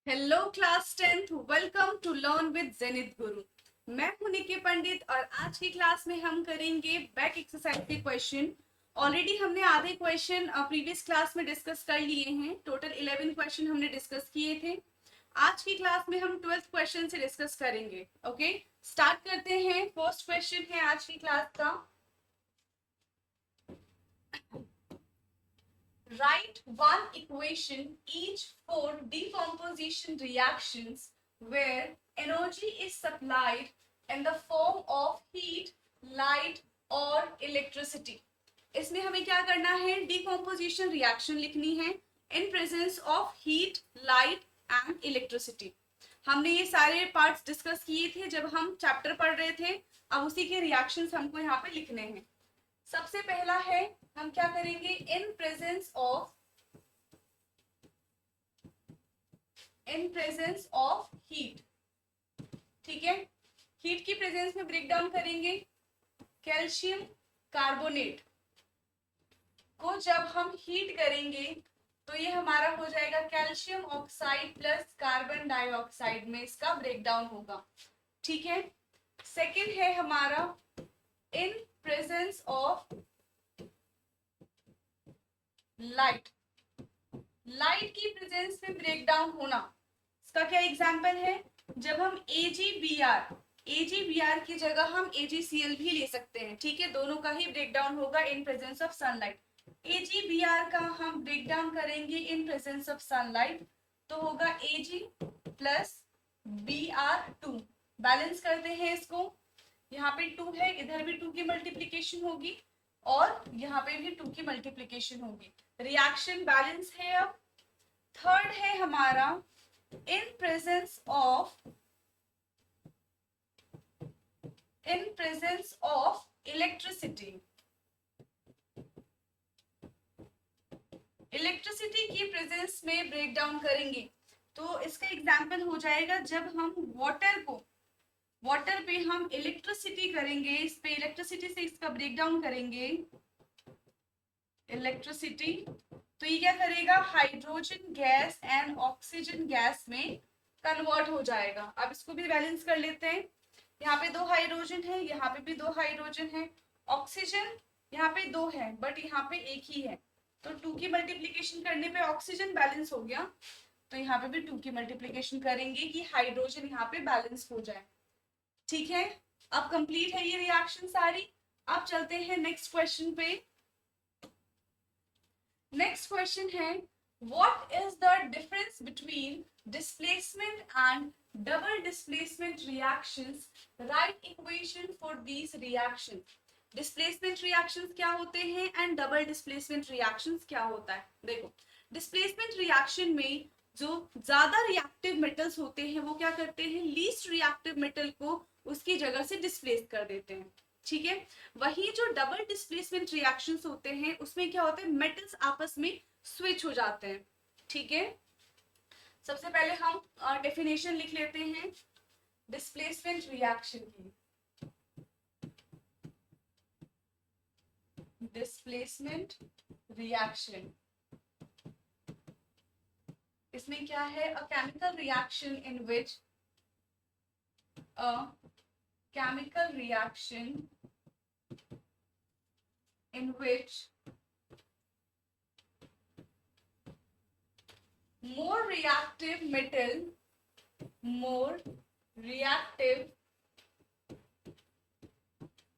Hello class 10th, welcome to learn with Zenith Guru. मैं हूं निकी पंडित और आज की क्लास में हम करेंगे बैक एक्सरसाइज के क्वेश्चन। ऑलरेडी हमने आधे क्वेश्चन प्रीवियस क्लास में डिस्कस कर लिए हैं। टोटल 11 क्वेश्चन हमने डिस्कस किए थे। आज की क्लास में हम 12th क्वेश्चन से डिस्कस करेंगे। ओके, स्टार्ट करते हैं। फर्स्ट क्वेश्चन है आज की क्लास का, write one equation each for decomposition reactions where energy is supplied in the form of heat, light or electricity। इसमें हमें क्या करना है, डिकम्पोजिशन रिएक्शन लिखनी है in presence of heat, light and electricity. हमने ये सारे पार्ट्स डिस्कस किए थे जब हम चैप्टर पढ़ रहे थे। अब उसी के रिएक्शंस हमको यहाँ पे लिखने हैं। सबसे पहला है, हम क्या करेंगे, इन प्रेजेंस ऑफ हीट। ठीक है, हीट की प्रेजेंस में ब्रेक डाउन करेंगे। कैल्शियम कार्बोनेट को जब हम हीट करेंगे तो ये हमारा हो जाएगा calcium oxide plus carbon dioxide में इसका ब्रेक डाउन होगा। ठीक है, सेकेंड है हमारा in presence of light. Light की प्रेजेंस में ब्रेक डाउन होना, इसका क्या एग्जांपल है, जब हम एजीबीआर की जगह हम एजीसीएल भी ले सकते हैं। ठीक है, दोनों का ही ब्रेक डाउन होगा in presence of sunlight. AgBr का हम ब्रेक डाउन करेंगे इन प्रेजेंस ऑफ सनलाइट तो होगा एजी प्लस BR2। बैलेंस करते हैं इसको, यहाँ पे 2 है, इधर भी 2 की मल्टीप्लीकेशन होगी और यहाँ पे भी 2 की मल्टीप्लीकेशन होगी। रिएक्शन बैलेंस है। अब थर्ड है हमारा in presence of electricity. Electricity की प्रेजेंस में ब्रेक डाउन करेंगे तो इसका एग्जांपल हो जाएगा जब हम वाटर पे हम इलेक्ट्रिसिटी करेंगे, इस पे इलेक्ट्रिसिटी से इसका ब्रेक डाउन करेंगे इलेक्ट्रिसिटी, तो ये क्या करेगा, hydrogen gas and oxygen gas में कन्वर्ट हो जाएगा। अब इसको भी बैलेंस कर लेते हैं। यहाँ पे 2 हाइड्रोजन है, यहाँ पे भी 2 हाइड्रोजन है। ऑक्सीजन यहाँ पे 2 है बट यहाँ पे 1 ही है, तो 2 की मल्टीप्लीकेशन करने पे ऑक्सीजन बैलेंस हो गया। तो यहाँ पे भी 2 की मल्टीप्लीकेशन करेंगे कि हाइड्रोजन यहाँ पे बैलेंस हो जाए। ठीक है, अब कंप्लीट है ये रिएक्शन सारी। अब चलते हैं नेक्स्ट क्वेश्चन पे। नेक्स्ट क्वेश्चन है, what is the difference between displacement and double displacement reactions, right equation for these reaction. Displacement reactions क्या होते हैं एंड डबल डिस्प्लेसमेंट रिएक्शंस क्या होता है। देखो, डिस्प्लेसमेंट रिएक्शन में जो ज्यादा रिएक्टिव मेटल्स होते हैं वो क्या करते हैं, लीस्ट रिएक्टिव मेटल को उसकी जगह से डिस्प्लेस कर देते हैं। ठीक है, वही जो डबल डिस्प्लेसमेंट रिएक्शंस होते हैं उसमें क्या होता है, मेटल्स आपस में स्विच हो जाते हैं। ठीक है, सबसे पहले हम डेफिनेशन लिख लेते हैं डिस्प्लेसमेंट रिएक्शन की। डिस्प्लेसमेंट रिएक्शन, इसमें क्या है, a chemical reaction in which chemical reaction in which more reactive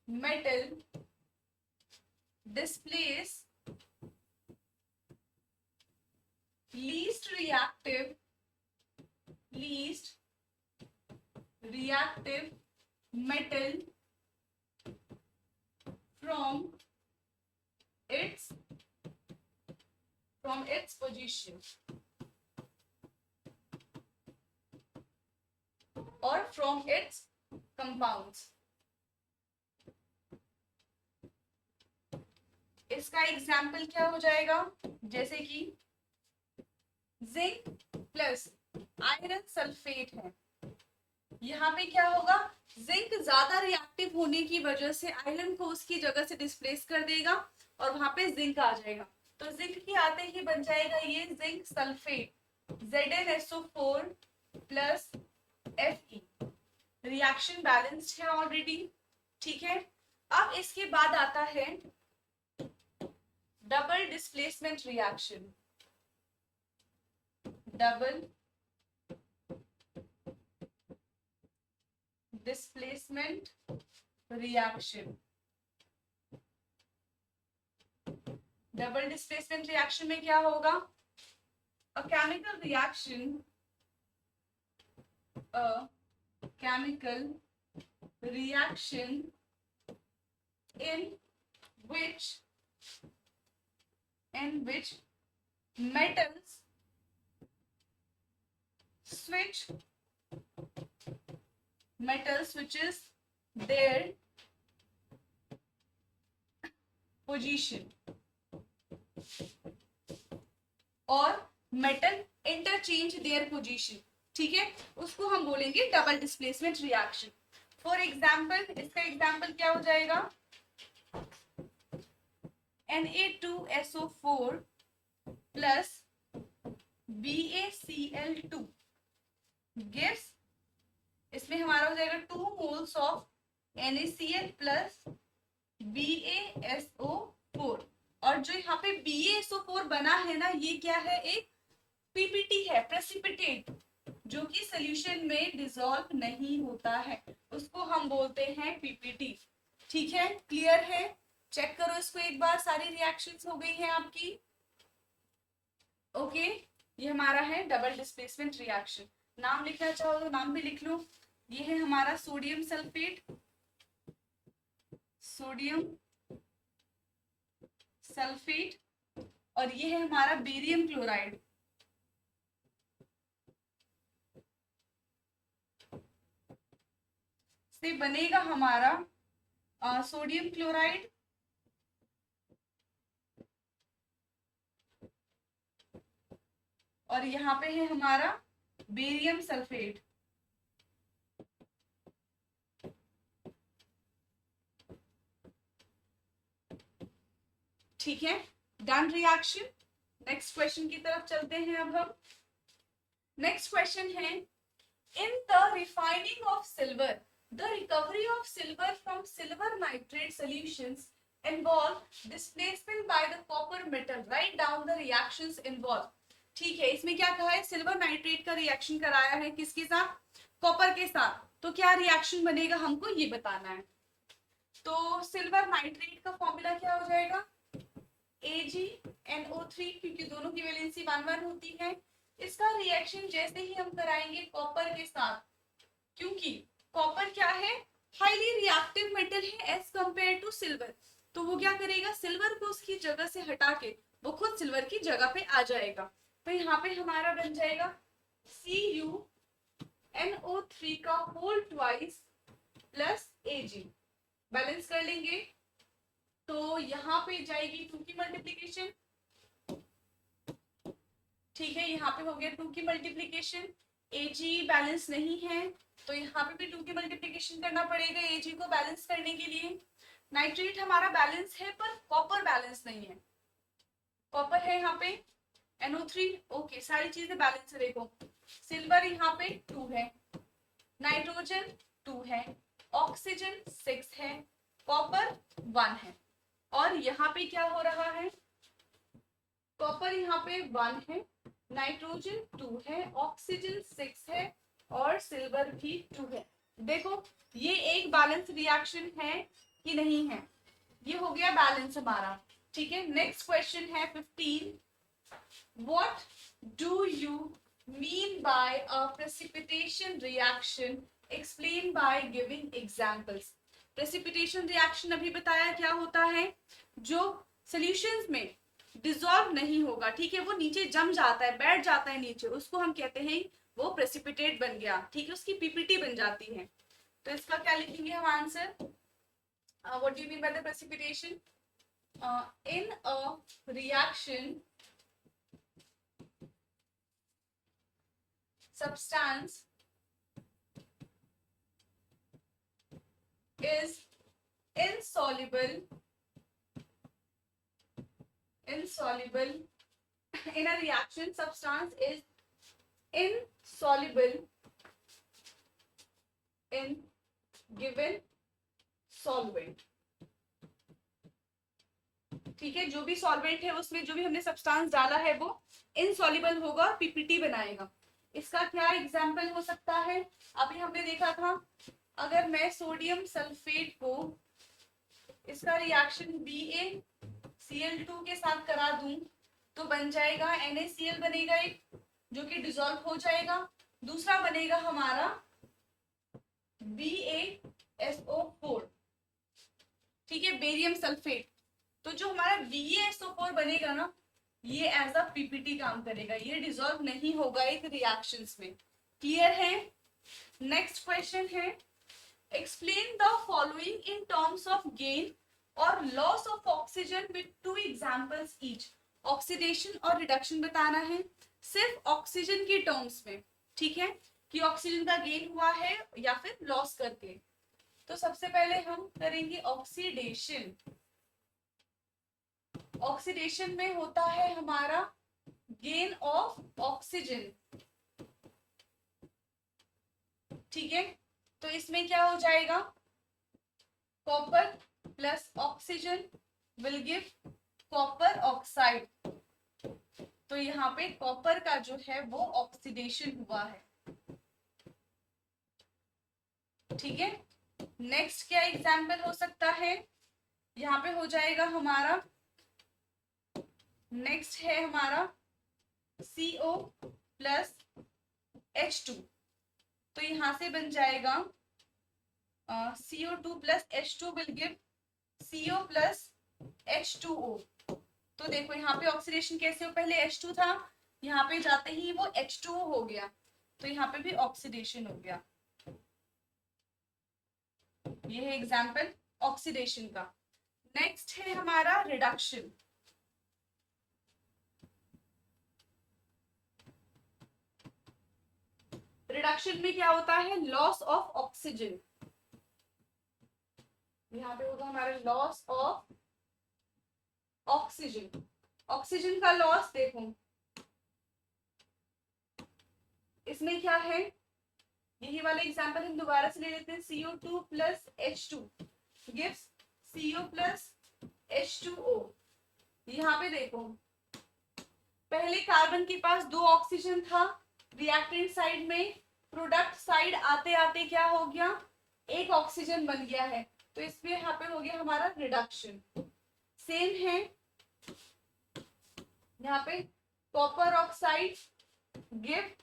metal displace least reactive metal from its position or from its compounds। इसका एग्जाम्पल क्या हो जाएगा, जैसे कि जिंक प्लस आयरन सल्फेट है। यहाँ पे क्या होगा, जिंक ज्यादा रिएक्टिव होने की वजह से आयरन को उसकी जगह से डिस्प्लेस कर देगा और वहां पे जिंक आ जाएगा। तो जिंक की आते ही बन जाएगा ये zinc sulphate. ZnSO4 plus Fe। Reaction balanced है ऑलरेडी, ठीक है। अब इसके बाद आता है double displacement reaction. Double displacement reaction. Double displacement reaction में क्या होगा? A chemical reaction, chemical reaction in which metals switches their position और मेटल इंटरचेंज देयर पोजीशन, ठीक है, उसको हम बोलेंगे double displacement reaction. For example, इसका एग्जाम्पल क्या हो जाएगा? Na2SO4 प्लस BaCl2 गिव्स, इसमें हमारा हो जाएगा 2 moles of NaCl plus BaSO4। और जो यहाँ पे BaSO4 बना है ना, ये क्या है? एक पीपीटी है, प्रेसिपिटेट, जो कि सोल्यूशन में डिसॉल्व नहीं होता है, उसको हम बोलते हैं पीपीटी। ठीक है, क्लियर है? चेक करो इसको एक बार, सारी रिएक्शंस हो गई हैं आपकी। ओके, ये हमारा है डबल डिस्प्लेसमेंट रिएक्शन। नाम लिखना चाहो तो नाम भी लिख लो। ये है हमारा सोडियम सल्फेट, सोडियम सल्फेट, और ये है हमारा बेरियम क्लोराइड। से बनेगा हमारा सोडियम क्लोराइड और यहाँ पे है हमारा बेरियम सल्फेट। ठीक है, डन रिएक्शन। नेक्स्ट क्वेश्चन की तरफ चलते हैं अब हम। नेक्स्ट क्वेश्चन है, in the refining of silver the recovery of silver from silver nitrate solutions involve displacement by the copper metal. Write down the reactions involved. ठीक है, इसमें क्या कहा है? सिल्वर नाइट्रेट का रिएक्शन कराया है किसके साथ? कॉपर के साथ। तो क्या रिएक्शन बनेगा हमको ये बताना है। तो सिल्वर नाइट्रेट का फॉर्मूला क्या हो जाएगा? AgNO3, क्योंकि दोनों की वैलेंसी 1-1 होती है। इसका रिएक्शन जैसे ही हम कराएंगे कॉपर के साथ, क्योंकि कॉपर क्या है? हाईली रिएक्टिव मेटल है एज कंपेयर टू सिल्वर, तो वो क्या करेगा? सिल्वर को उसकी जगह से हटा के वो खुद सिल्वर की जगह पे आ जाएगा। तो यहाँ पे हमारा बन जाएगा CuNO3 का whole twice plus Ag। Balance कर लेंगे तो यहाँ पे जाएगी 2 की मल्टीप्लीकेशन। ठीक है, यहाँ पे हो गया 2 की मल्टीप्लीकेशन। Ag बैलेंस नहीं है तो यहाँ पे भी 2 की मल्टीप्लीकेशन करना पड़ेगा Ag को बैलेंस करने के लिए। नाइट्रेट हमारा बैलेंस है पर कॉपर बैलेंस नहीं है। कॉपर है यहाँ पे NO3, ओके, सारी चीजें बैलेंस है। देखो, सिल्वर यहाँ पे 2 है, नाइट्रोजन 2 है, ऑक्सीजन 6 है, कॉपर 1 है। और यहाँ पे क्या हो रहा है? कॉपर यहाँ पे 1 है, नाइट्रोजन 2 है, ऑक्सीजन 6 है और सिल्वर भी 2 है। देखो, ये एक बैलेंस रिएक्शन है कि नहीं है? ये हो गया बैलेंस हमारा। ठीक है, नेक्स्ट क्वेश्चन है 15। What do you mean by a precipitation reaction? Explain by giving examples. Precipitation reaction अभी बताया क्या होता है? जो सॉल्यूशंस में डिसॉल्व नहीं होगा, ठीक है, वो नीचे जम जाता है, बैठ जाता है नीचे, उसको हम कहते हैं वो प्रेसिपिटेट बन गया। ठीक है, उसकी पीपीटी बन जाती है। तो इसका क्या लिखेंगे हम answer? What do you mean by the precipitation? In a reaction substance is insoluble in a reaction, substance is insoluble in given solvent। ठीक है, जो भी सॉल्वेंट है उसमें जो भी हमने सब्सटेंस डाला है वो इनसॉल्युबल होगा और पीपीटी बनाएगा। इसका क्या एग्जाम्पल हो सकता है? अभी हमने देखा था, अगर मैं सोडियम सल्फेट को इसका रिएक्शन BaCl2 के साथ करा दूं तो बन जाएगा NaCl बनेगा एक, जो कि डिसॉल्व हो जाएगा। दूसरा बनेगा हमारा BaSO4, ठीक है, बेरियम सल्फेट। तो जो हमारा BaSO4 बनेगा ना, ये एज अ पीपीटी काम करेगा, ये डिसॉल्व नहीं होगा एक रिएक्शंस में। क्लियर है? नेक्स्ट क्वेश्चन है, explain the following in terms of gain और loss of oxygen with 2 examples each. Oxidation और रिडक्शन बताना है सिर्फ ऑक्सीजन के टर्म्स में, ठीक है, कि ऑक्सीजन का गेन हुआ है या फिर लॉस करके। तो सबसे पहले हम करेंगे ऑक्सीडेशन। ऑक्सीडेशन में होता है हमारा गेन ऑफ ऑक्सीजन, ठीक है। तो इसमें क्या हो जाएगा, copper plus oxygen will give copper oxide. तो यहाँ पे कॉपर का जो है वो ऑक्सीडेशन हुआ है, ठीक है। नेक्स्ट क्या एग्जाम्पल हो सकता है, यहाँ पे हो जाएगा हमारा, नेक्स्ट है हमारा CO प्लस H2। तो यहां से बन जाएगा CO2 plus H2 will give CO plus H2O। तो देखो यहाँ पे ऑक्सीडेशन कैसे हो, पहले H2 था, यहाँ पे जाते ही वो H2O हो गया, तो यहाँ पे भी ऑक्सीडेशन हो गया। ये है एग्जाम्पल ऑक्सीडेशन का। नेक्स्ट है हमारा रिडक्शन। रिडक्शन में क्या होता है, लॉस ऑफ ऑक्सीजन। यहाँ पे होगा हमारा लॉस ऑफ ऑक्सीजन। ऑक्सीजन का लॉस देखो, इसमें क्या है, यही वाले एग्जांपल हम दोबारा से ले लेते हैं। CO2 plus H2 gives CO plus H2O। यहाँ पे देखो, पहले कार्बन के पास 2 ऑक्सीजन था, रिएक्टेंट साइड में, प्रोडक्ट साइड आते आते क्या हो गया, 1 ऑक्सीजन बन गया है, तो इसमें यहाँ पे हो गया हमारा रिडक्शन। सेम है यहाँ पे, copper oxide give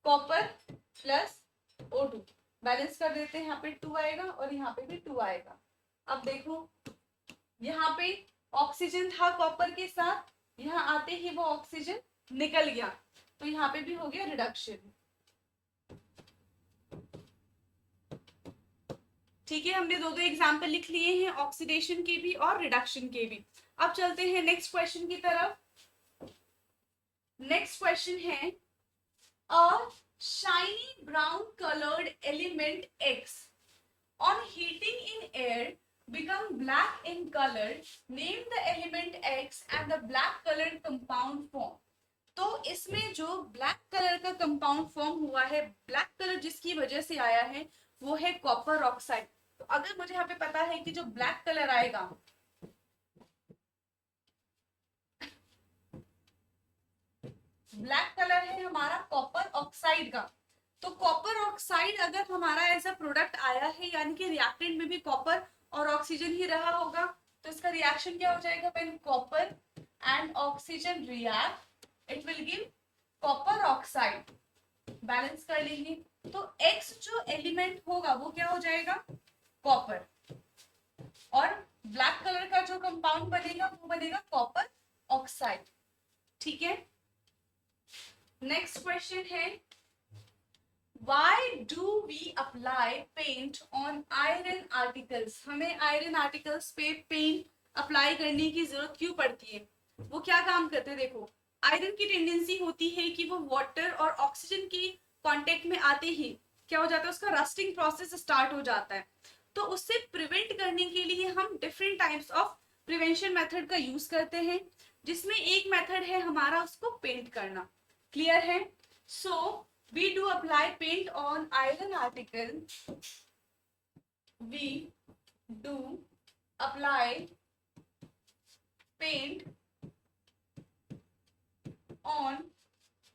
copper plus O2, balance कर देते हैं, यहाँ पे 2 आएगा और यहाँ पे भी 2 आएगा। अब देखो, यहाँ पे ऑक्सीजन था कॉपर के साथ, यहाँ आते ही वो ऑक्सीजन निकल गया, तो यहाँ पे भी हो गया रिडक्शन। ठीक है, हमने दो एग्जाम्पल लिख लिए हैं, ऑक्सीडेशन के भी और रिडक्शन के भी। अब चलते हैं नेक्स्ट क्वेश्चन की तरफ। नेक्स्ट क्वेश्चन है, अ shiny brown coloured element X on heating in air become black in color, name the element X and the black colored compound form। तो इसमें जो ब्लैक कलर का कंपाउंड फॉर्म हुआ है, black colour जिसकी वजह से आया है वो है कॉपर ऑक्साइड। तो अगर मुझे यहाँ पे पता है कि जो ब्लैक कलर आएगा, ब्लैक कलर है हमारा कॉपर ऑक्साइड का, तो कॉपर ऑक्साइड अगर हमारा ऐसा प्रोडक्ट आया है, यानी कि रिएक्टेंट में भी कॉपर और ऑक्सीजन ही रहा होगा, तो इसका रिएक्शन क्या हो जाएगा, when copper and oxygen react it will give copper oxide. Balance कर लेंगे, तो X जो एलिमेंट होगा वो क्या हो जाएगा, कॉपर, और ब्लैक कलर का जो कंपाउंड बनेगा वो बनेगा कॉपर ऑक्साइड। ठीक है, नेक्स्ट क्वेश्चन है, Why do we apply paint on iron articles? हमें आयरन आर्टिकल्स पे पेंट अप्लाई करने की जरूरत क्यों पड़ती है? वो क्या काम करते हैं, देखो, आयरन की टेंडेंसी होती है कि वो वाटर और ऑक्सीजन की कांटेक्ट में आते ही क्या हो जाता है, उसका रस्टिंग प्रोसेस स्टार्ट हो जाता है। तो उससे प्रिवेंट करने के लिए हम different types of prevention method का यूज करते हैं, जिसमें एक मेथड है हमारा उसको पेंट करना। क्लियर है? So we do apply paint on iron article. We do apply paint on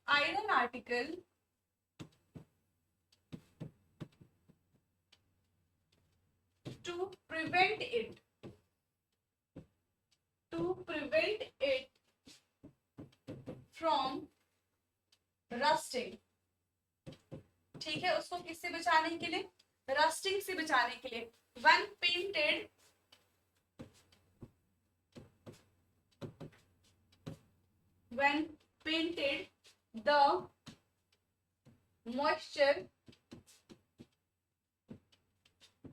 iron article to prevent it from rusting. ठीक है, उसको किससे बचाने के लिए? रस्टिंग से बचाने के लिए. When painted, the moisture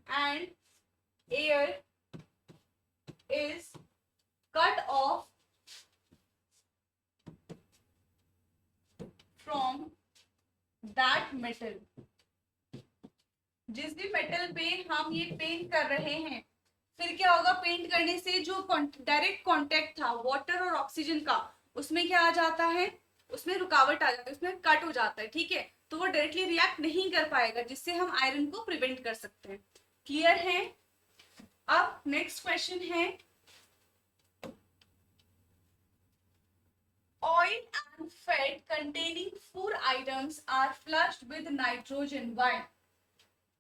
and air is cut off from that metal. जिस भी मेटल पे हम ये पेंट कर रहे हैं, फिर क्या होगा? पेंट करने से जो डायरेक्ट कांटेक्ट था वाटर और ऑक्सीजन का, उसमें क्या आ जाता है? उसमें रुकावट आ जाती है, उसमें कट हो जाता है. ठीक है, तो वो डायरेक्टली रिएक्ट नहीं कर पाएगा, जिससे हम आयरन को प्रिवेंट कर सकते हैं. क्लियर है? अब नेक्स्ट क्वेश्चन है, oil and fat containing food items are flushed with nitrogen. Why?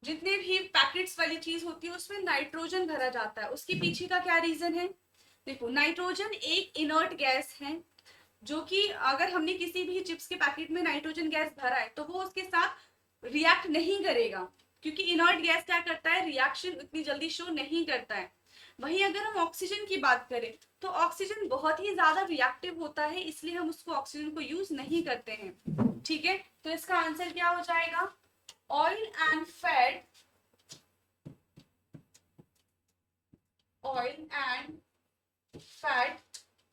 जितने भी पैकेट्स वाली चीज होती है उसमें नाइट्रोजन भरा जाता है, उसके पीछे का क्या रीजन है? देखो, नाइट्रोजन एक इनर्ट गैस है, जो कि अगर हमने किसी भी चिप्स के पैकेट में नाइट्रोजन गैस भरा है तो वो उसके साथ रिएक्ट नहीं करेगा, क्योंकि इनर्ट गैस क्या करता है? रिएक्शन उतनी जल्दी शो नहीं करता है. वहीं अगर हम ऑक्सीजन की बात करें तो ऑक्सीजन बहुत ही ज्यादा रिएक्टिव होता है, इसलिए हम उसको ऑक्सीजन को यूज नहीं करते हैं. ठीक है, तो इसका आंसर क्या हो जाएगा? Oil and fat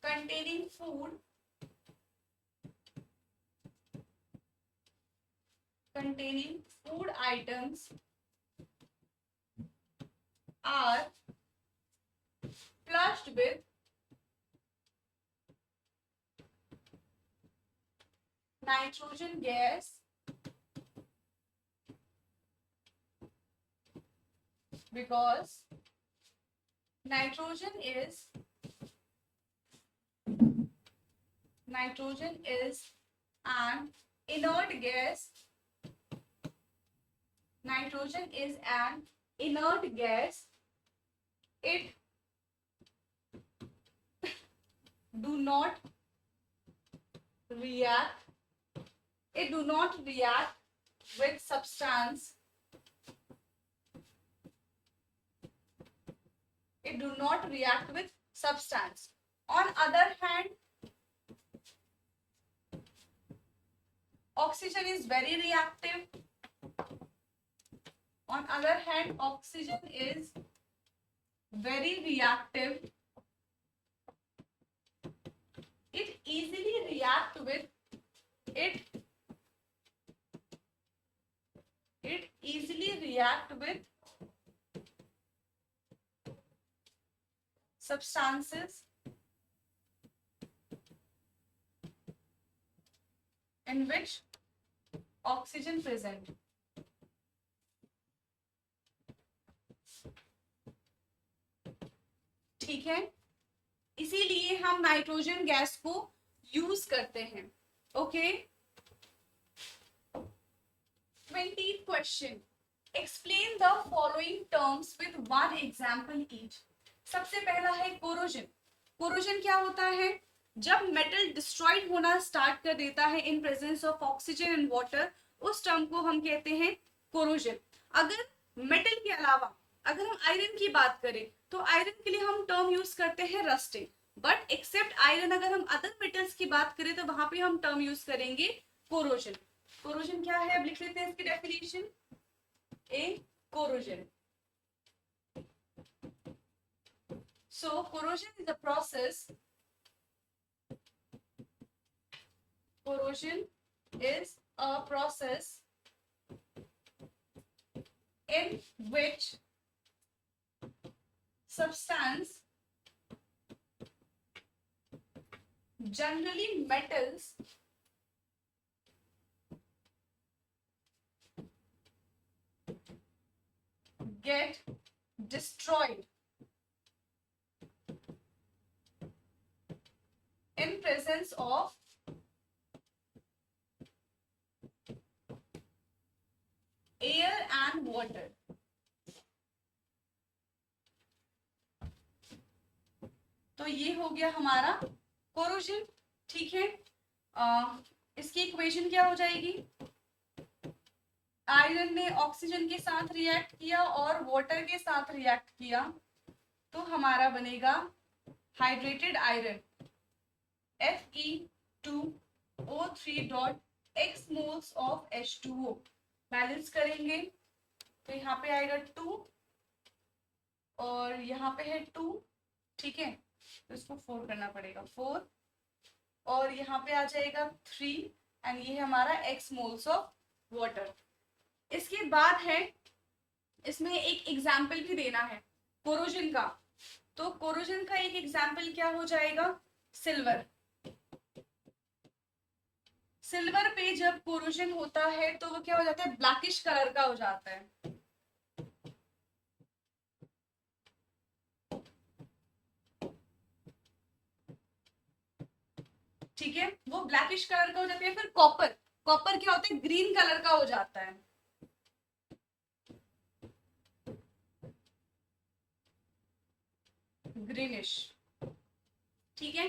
containing food items are flushed with nitrogen gas because nitrogen is an inert gas. Nitrogen is an inert gas. It do not react with substance. It do not react with substance. On other hand, oxygen is very reactive. On other hand, oxygen is very reactive. It easily react with substances in which oxygen present. ठीक है, इसीलिए हम nitrogen gas को use करते हैं. Okay, 20th question, explain the following terms with one example each. सबसे पहला है कोरोजन. कोरोजन क्या होता है? जब मेटल डिस्ट्रॉयड होना स्टार्ट कर देता है in presence of oxygen and water, उस टर्म को हम कहते हैं कोरोजन. अगर मेटल के अलावा अगर हम आयरन की बात करें तो आयरन के लिए हम टर्म यूज करते हैं रस्टिंग. बट एक्सेप्ट आयरन, अगर हम अदर मेटल्स की बात करें तो वहां पे हम टर्म यूज करेंगे कोरोजन. कोरोजन क्या है? अब लिख लेते हैं इसकी definition. A corrosion. So corrosion is a process. Corrosion is a process in which substance, generally metals, get destroyed in presence of air and water. तो ये हो गया हमारा कोरोजन, ठीक है। इसकी इक्वेशन क्या हो जाएगी? आयरन ने ऑक्सीजन के साथ रिएक्ट किया और वाटर के साथ रिएक्ट किया, तो हमारा बनेगा hydrated iron Fe2O3 x moles of H2O। Balance करेंगे तो यहाँ पे आएगा 2 और यहाँ पे है 2, ठीक है, तो इसको 4 करना पड़ेगा, 4 और यहाँ पे आ जाएगा 3 एंड ये है हमारा x मोल्स ऑफ वाटर। इसके बाद है, इसमें एक एग्जाम्पल भी देना है कोरोजन का, तो कोरोजन का एक एग्जाम्पल क्या हो जाएगा? सिल्वर। सिल्वर पे जब कोरोजन होता है तो वो क्या हो जाता है? ब्लैकिश कलर का हो जाता है। ठीक है, वो ब्लैकिश कलर का हो जाता है। फिर कॉपर, कॉपर क्या होता है? ग्रीन कलर का हो जाता है। ग्रीनिश, ठीक है।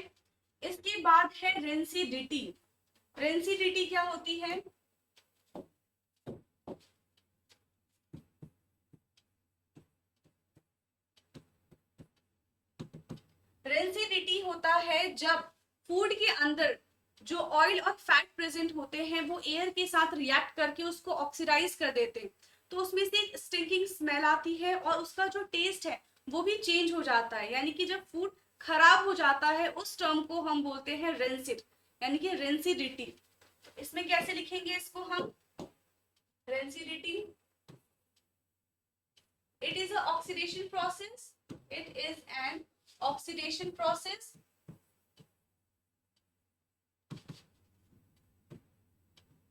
इसके बाद है रेंसिडिटी। रेंसिडिटी क्या होती है? रेंसिडिटी होता है जब फूड के अंदर जो ऑयल और फैट प्रेजेंट होते हैं वो एयर के साथ रिएक्ट करके उसको ऑक्सीडाइज कर देते हैं, तो उसमें से एक स्टिंकिंग स्मेल आती है और उसका जो टेस्ट है वो भी चेंज हो जाता है। यानी कि जब फूड खराब हो जाता है उस टर्म को हम बोलते हैं रेंसिड, यानी कि रेंसिडिटी। इसमें कैसे लिखेंगे इसको हम? Rancidity, it is an oxidation process, it is an oxidation process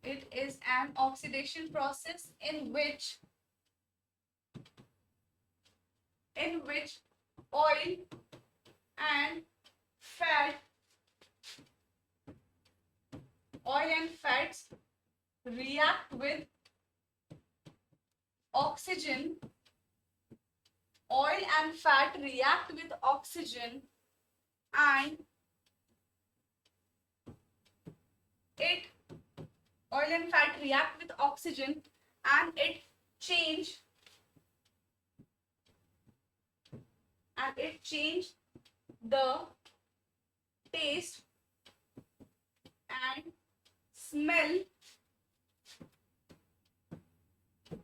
it is an oxidation process in which oil and fats react with oxygen. Oil and fat react with oxygen and oil and fat react with oxygen and it change the taste and smell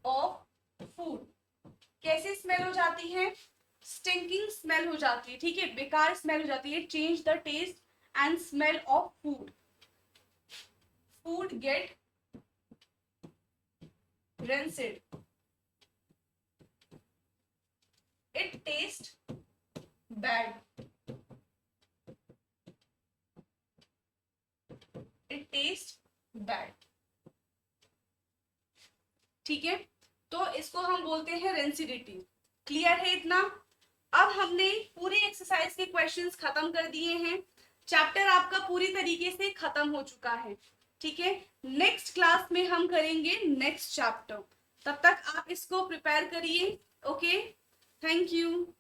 of food। कैसे smell हो जाती है? Stinking smell हो जाती है, ठीक है, बेकार स्मेल हो जाती है। Change the taste and smell of food. Food get rancid, it tastes bad, it tastes bad, ठीक है। तो इसको हम बोलते हैं रेंसिडिटी। क्लियर है इतना? अब हमने पूरे एक्सरसाइज के क्वेश्चंस खत्म कर दिए हैं। चैप्टर आपका पूरी तरीके से खत्म हो चुका है, ठीक है। नेक्स्ट क्लास में हम करेंगे नेक्स्ट चैप्टर, तब तक आप इसको प्रिपेयर करिए। Okay, thank you.